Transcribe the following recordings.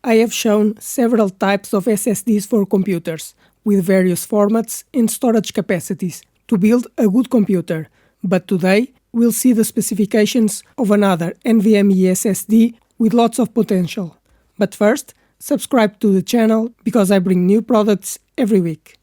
I have shown several types of SSDs for computers, with various formats and storage capacities, to build a good computer, but today we'll see the specifications of another NVMe SSD with lots of potential. But first, subscribe to the channel because I bring new products every week.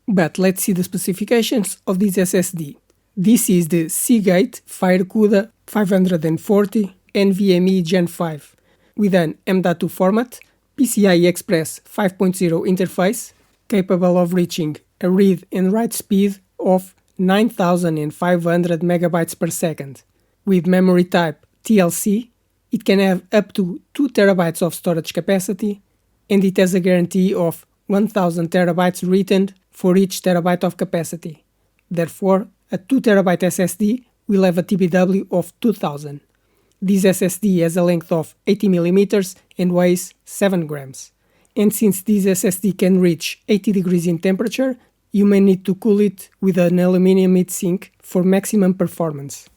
But let's see the specifications of this SSD. This is the SEAGATE FireCuda 540 NVMe Gen 5 with an M.2 format, PCIe Express 5.0 interface, capable of reaching a read and write speed of 9,500 megabytes per second. With memory type TLC, it can have up to 2 terabytes of storage capacity, and it has a guarantee of 1000 terabytes written for each terabyte of capacity. Therefore, a 2 terabyte SSD will have a TBW of 2000. This SSD has a length of 80 mm and weighs 7 grams. And since this SSD can reach 80 degrees in temperature, you may need to cool it with an aluminum heatsink for maximum performance.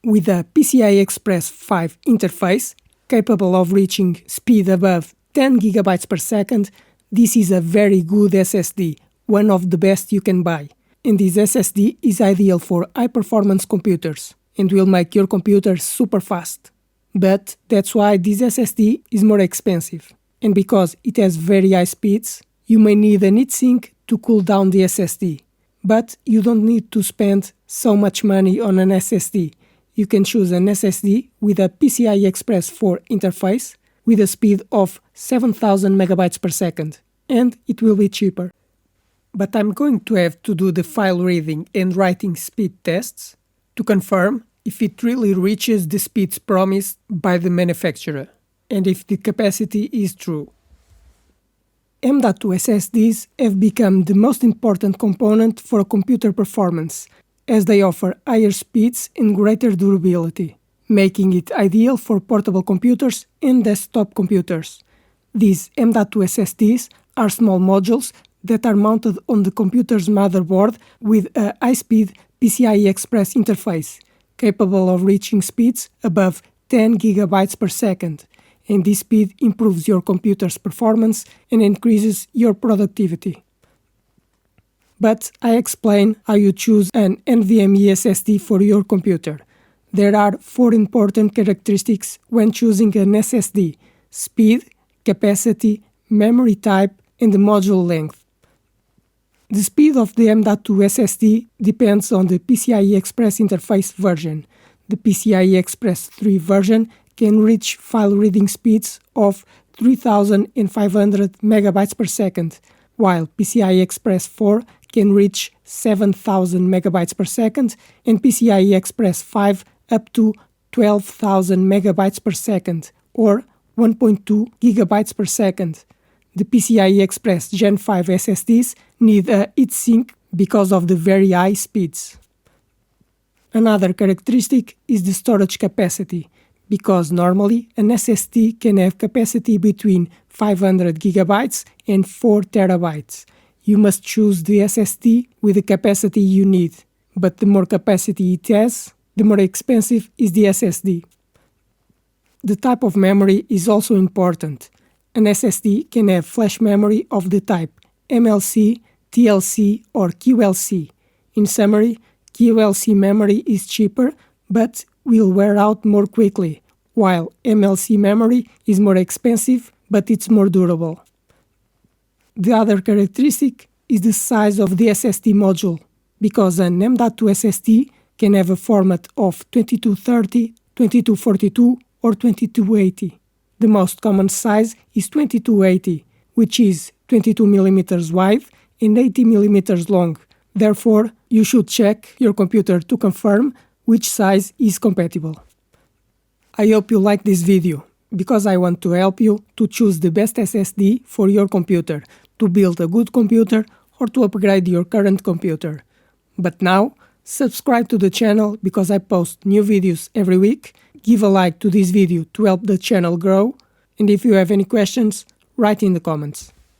With a PCIe Express 5 interface, capable of reaching speed above 10 GB per second, this is a very good SSD, one of the best you can buy. And this SSD is ideal for high-performance computers and will make your computer super fast. But that's why this SSD is more expensive. And because it has very high speeds, you may need a heatsink to cool down the SSD. But you don't need to spend so much money on an SSD. You can choose an SSD with a PCIe Express 4 interface with a speed of 7000 megabytes per second, and it will be cheaper. But I'm going to have to do the file reading and writing speed tests to confirm if it really reaches the speeds promised by the manufacturer, and if the capacity is true. M.2 SSDs have become the most important component for computer performance, as they offer higher speeds and greater durability, making it ideal for portable computers and desktop computers. These M.2 SSDs are small modules that are mounted on the computer's motherboard with a high-speed PCIe Express interface, capable of reaching speeds above 10 GB per second, and this speed improves your computer's performance and increases your productivity. But I explain how you choose an NVMe SSD for your computer. There are 4 important characteristics when choosing an SSD: speed, capacity, memory type, and the module length. The speed of the M.2 SSD depends on the PCIe Express interface version. The PCIe Express 3 version can reach file reading speeds of 3500 megabytes per second, while PCIe Express 4 can reach 7000 megabytes per second and PCIe Express 5 up to 12,000 megabytes per second, or 1.2 gigabytes per second. The PCIe Express Gen 5 SSDs need a heatsink because of the very high speeds. Another characteristic is the storage capacity, because normally an SSD can have capacity between 500 GB and 4 TB. You must choose the SSD with the capacity you need, but the more capacity it has, the more expensive is the SSD. The type of memory is also important. An SSD can have flash memory of the type MLC, TLC, or QLC. In summary, QLC memory is cheaper but will wear out more quickly, while MLC memory is more expensive but it's more durable. The other characteristic is the size of the SSD module, because an M.2 SSD can have a format of 2230, 2242, or 2280. The most common size is 2280, which is 22 mm wide and 80 mm long. Therefore, you should check your computer to confirm which size is compatible. I hope you like this video, because I want to help you to choose the best SSD for your computer, to build a good computer or to upgrade your current computer. But now, subscribe to the channel because I post new videos every week. Give a like to this video to help the channel grow, and if you have any questions, write in the comments.